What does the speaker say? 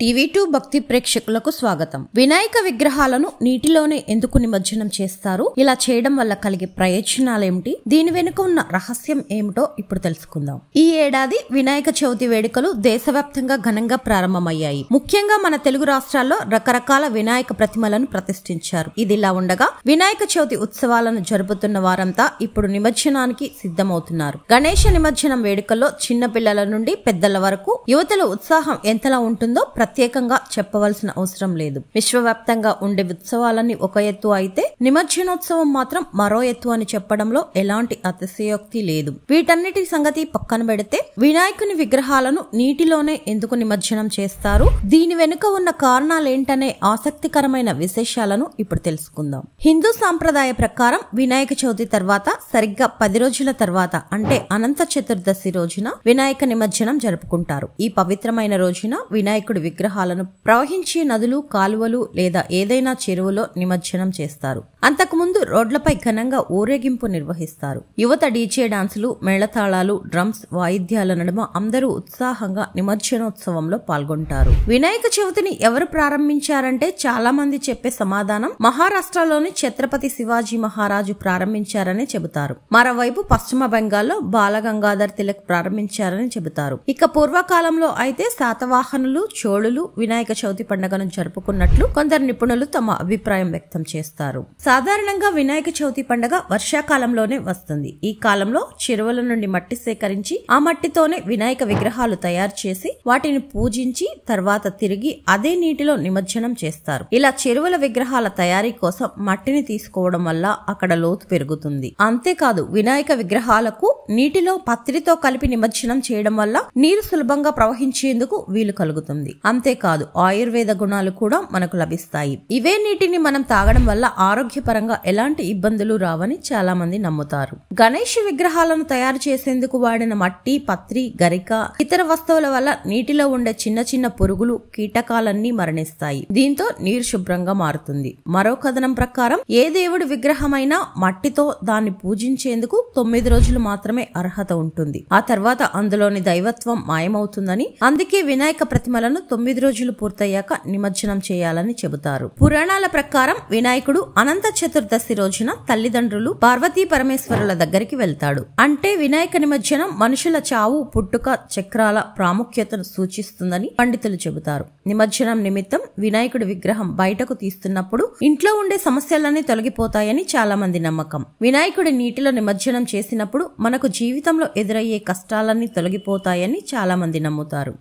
టీవీ2 భక్తి ప్రేక్షకులకు స్వాగతం. వినాయక విగ్రహాలను నీటిలోనే ఎందుకు నిమజ్జనం చేస్తారు? ఇలా చేయడం వల్ల కలిగే ప్రయోజనాలేమిటి? దీని వెనుక ఉన్న రహస్యం ఏమిటో ఇప్పుడు తెలుసుకుందాం. ఈ ఏడాది వినాయక చవితి వేడుకలు దేశవ్యాప్తంగా ఘనంగా ప్రారంభమయ్యాయి. ముఖ్యంగా మన తెలుగు రాష్ట్రాల్లో రకరకాల వినాయక ప్రతిమలను ప్రతిష్ఠించారు. ఇదిలా ఉండగా వినాయక చవితి ఉత్సవాలను జరుపుతున్న వారంతా ఇప్పుడు నిమజ్జనానికి సిద్ధమవుతున్నారు. గణేష నిమజ్జనం వేడుకల్లో చిన్న పిల్లల నుండి పెద్దల వరకు యువతల ఉత్సాహం ఎంతలా ఉంటుందో ప్రత్యేకంగా చెప్పవలసిన అవసరం లేదు. విశ్వవ్యాప్తంగా ఉండే ఉత్సవాలన్నీ ఒక ఎత్తు అయితే నిమజ్జనోత్సవం మాత్రం మరో ఎత్తు అని చెప్పడంలో ఎలాంటి అతిశయోక్తి లేదు. వీటన్నిటి సంగతి పక్కన పెడితే వినాయకుని విగ్రహాలను నీటిలోనే ఎందుకు నిమజ్జనం చేస్తారు, దీని వెనుక ఉన్న కారణాలేంటనే ఆసక్తికరమైన విశేషాలను ఇప్పుడు తెలుసుకుందాం. హిందూ సాంప్రదాయ ప్రకారం వినాయక చవితి తర్వాత సరిగ్గా 10 రోజుల తర్వాత అంటే అనంత చతుర్దశి రోజున వినాయక నిమజ్జనం జరుపుకుంటారు. ఈ పవిత్రమైన రోజున వినాయకుడి విగ్రహాలను ప్రవహించే నదులు, కాలువలు లేదా ఏదైనా చెరువులో నిమజ్జనం చేస్తారు. అంతకుముందు రోడ్లపై ఘనంగా ఊరేగింపు నిర్వహిస్తారు. యువత డీజే డాన్సులు, మేళతాళాలు, డ్రమ్స్, వాయిద్యాల నడుమ అందరూ ఉత్సాహంగా నిమజ్జనోత్సవంలో పాల్గొంటారు. వినాయక చవితిని ఎవరు ప్రారంభించారంటే చాలా మంది చెప్పే సమాధానం మహారాష్ట్రలోని ఛత్రపతి శివాజీ మహారాజు ప్రారంభించారని చెబుతారు. మరోవైపు పశ్చిమ బెంగాల్లో బాలగంగాధర్ తిలక్ ప్రారంభించారని చెబుతారు. ఇక పూర్వకాలంలో అయితే శాతవాహనులు, చోళులు వినాయక చవితి పండుగను జరుపుకున్నట్లు కొందరు నిపుణులు తమ అభిప్రాయం వ్యక్తం చేస్తారు. సాధారణంగా వినాయక చవితి పండుగ వర్షాకాలంలోనే వస్తుంది. ఈ కాలంలో చెరువుల నుండి మట్టి సేకరించి ఆ మట్టితోనే వినాయక విగ్రహాలు తయారు చేసి వాటిని పూజించి తర్వాత తిరిగి అదే నీటిలో నిమజ్జనం చేస్తారు. ఇలా చెరువుల విగ్రహాల తయారీ కోసం మట్టిని తీసుకోవడం వల్ల అక్కడ లోతు పెరుగుతుంది. అంతేకాదు వినాయక విగ్రహాలకు నీటిలో పత్రితో కలిపి నిమజ్జనం చేయడం వల్ల నీరు సులభంగా ప్రవహించేందుకు వీలు కలుగుతుంది. అంతేకాదు ఆయుర్వేద గుణాలు కూడా మనకు లభిస్తాయి. ఇవే నీటిని మనం తాగడం వల్ల ఆరోగ్యపరంగా ఎలాంటి ఇబ్బందులు రావని చాలా మంది నమ్ముతారు. గణేష్ విగ్రహాలను తయారు చేసేందుకు వాడిన మట్టి, పత్రి, గరిక, ఇతర వస్తువుల వల్ల నీటిలో ఉండే చిన్న చిన్న పురుగులు, కీటకాలన్నీ మరణిస్తాయి. దీంతో నీరు శుభ్రంగా మారుతుంది. మరో కథనం ప్రకారం ఏ దేవుడి విగ్రహమైనా మట్టితో దాన్ని పూజించేందుకు 9 రోజులు మాత్రమే అర్హత ఉంటుంది. ఆ తర్వాత అందులోని దైవత్వం మాయమవుతుందని, అందుకే వినాయక ప్రతిమలను 9 రోజులు పూర్తయ్యాక నిమజ్జనం చేయాలని చెబుతారు. పురాణాల ప్రకారం వినాయకుడు అనంత చతుర్దశి రోజున తల్లిదండ్రులు పార్వతీ పరమేశ్వరుల దగ్గరికి వెళ్తాడు. అంటే వినాయక నిమజ్జనం మనుషుల చావు, పుట్టుక చక్రాల ప్రాముఖ్యతను సూచిస్తుందని పండితులు చెబుతారు. నిమజ్జనం నిమిత్తం వినాయకుడి విగ్రహం బయటకు తీస్తున్నప్పుడు ఇంట్లో ఉండే సమస్యలన్నీ తొలగిపోతాయని చాలా మంది నమ్మకం. వినాయకుడి నీటిలో నిమజ్జనం చేసినప్పుడు మనకు జీవితంలో ఎదురయ్యే కష్టాలన్నీ తొలగిపోతాయని చాలా మంది నమ్ముతారు.